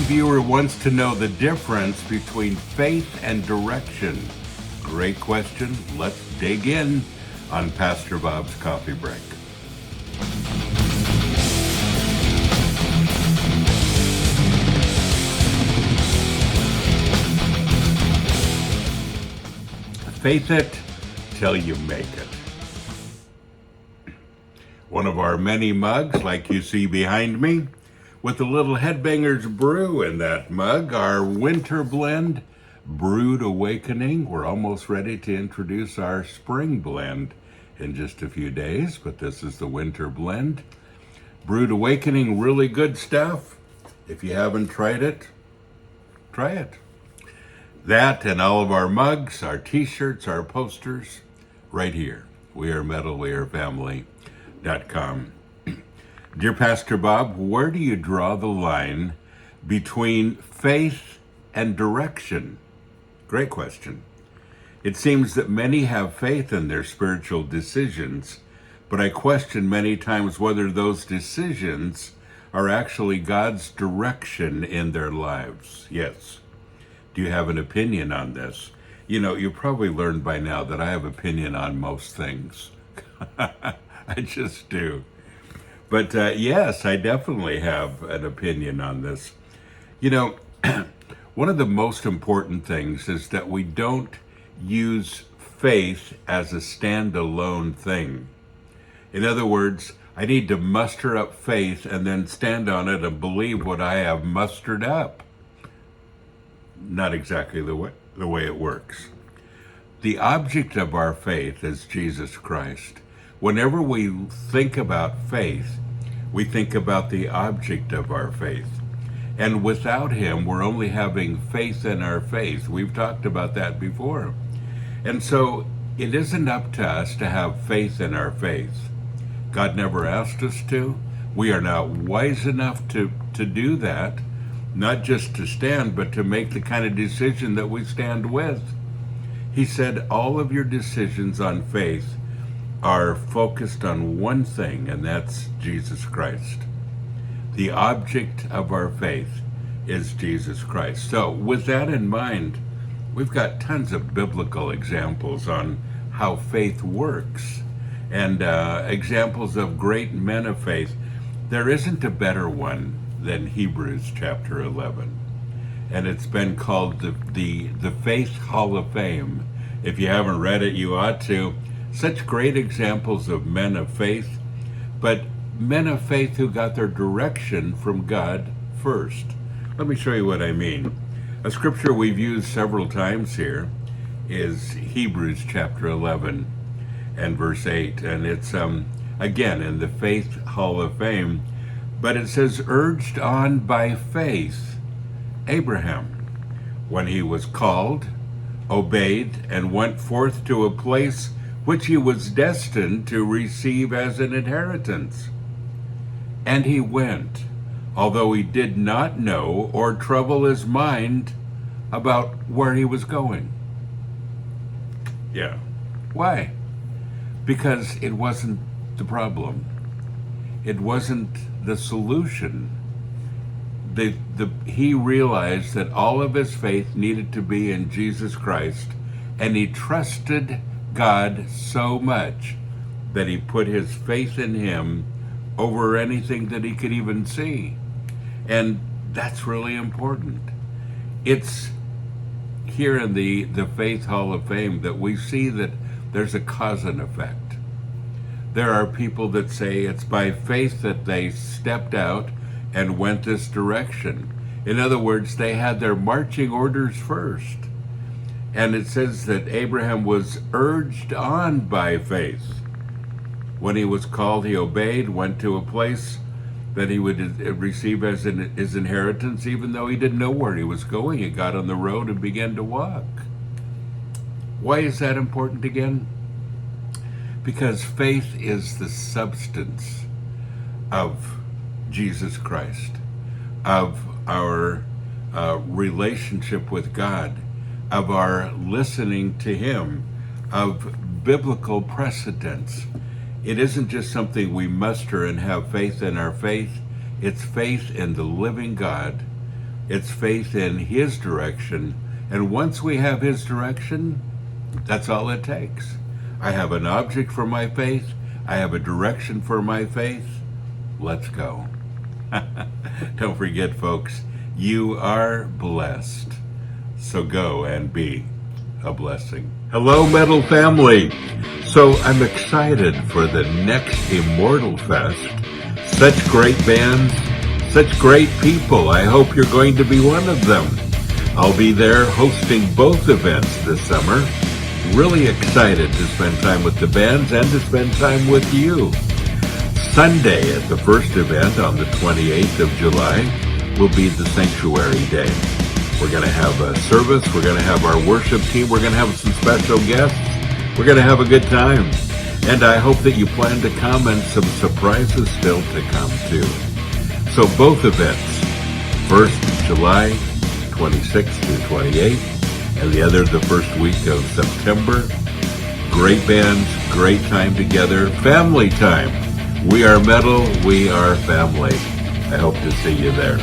viewer wants to know the difference between faith and direction. Great question. Let's dig in on Pastor Bob's Coffee Break. Faith it till you make it. One of our many mugs, like you see behind me, with a little HEADBANGERS brew in that mug, our winter blend, Brewed Awakening. We're almost ready to introduce our spring blend in just a few days, but this is the winter blend. Brewed Awakening, really good stuff. If you haven't tried it, try it. That and all of our mugs, our t-shirts, our posters, right here. WeAreMetalWeAreFamily.com. Dear Pastor Bob, where do you draw the line between faith and direction? Great question. It seems that many have faith in their spiritual decisions, but I question many times whether those decisions are actually God's direction in their lives. Yes. Do you have an opinion on this? You know, you probably learned by now that I have opinion on most things. I just do. But yes, I definitely have an opinion on this. You know, one of the most important things is that we don't use faith as a standalone thing. In other words, I need to muster up faith and then stand on it and believe what I have mustered up. Not exactly the way it works. The object of our faith is Jesus Christ. Whenever we think about faith, we think about the object of our faith. And without him, we're only having faith in our faith. We've talked about that before. And so it isn't up to us to have faith in our faith. God never asked us to. We are not wise enough to do that, not just to stand, but to make the kind of decision that we stand with. He said all of your decisions on faith are focused on one thing, and that's Jesus Christ. The object of our faith is Jesus Christ. So with that in mind, we've got tons of biblical examples on how faith works and examples of great men of faith. There isn't a better one than Hebrews chapter 11. And it's been called the Faith Hall of Fame. If you haven't read it, you ought to. Such great examples of men of faith, but men of faith who got their direction from God first. Let me show you what I mean. A scripture we've used several times here is Hebrews chapter 11 and verse 8. And it's, again, in the Faith Hall of Fame. But it says, urged on by faith, Abraham, when he was called, obeyed, and went forth to a place which he was destined to receive as an inheritance. And he went, although he did not know or trouble his mind about where he was going. Yeah. Why? Because it wasn't the problem. It wasn't the solution. He realized that all of his faith needed to be in Jesus Christ, and he trusted God so much that he put his faith in him over anything that he could even see. And that's really important. It's here in the Faith Hall of Fame that we see that there's a cause and effect. There are people that say it's by faith that they stepped out and went this direction. In other words, they had their marching orders first. And it says that Abraham was urged on by faith. When he was called, he obeyed, went to a place that he would receive as his inheritance, even though he didn't know where he was going. He got on the road and began to walk. Why is that important again? Because faith is the substance of Jesus Christ, of our relationship with God, of our listening to him, of biblical precedents. It isn't just something we muster and have faith in our faith. It's faith in the living God It's faith in His direction. And once we have His direction, that's all it takes. I have an object for my faith. I have a direction for my faith. Let's go. Don't forget, folks, you are blessed. So go and be a blessing. Hello, Metal family. So I'm excited for the next Immortal Fest. Such great bands, such great people. I hope you're going to be one of them. I'll be there hosting both events this summer. Really excited to spend time with the bands and to spend time with you. Sunday at the first event on the 28th of July will be the Sanctuary Day. We're going to have a service. We're going to have our worship team. We're going to have some special guests. We're going to have a good time. And I hope that you plan to come, and some surprises still to come too. So both events, 1st July, 26th through 28th, and the other the first week of September. Great bands, great time together, family time. We are metal, we are family. I hope to see you there.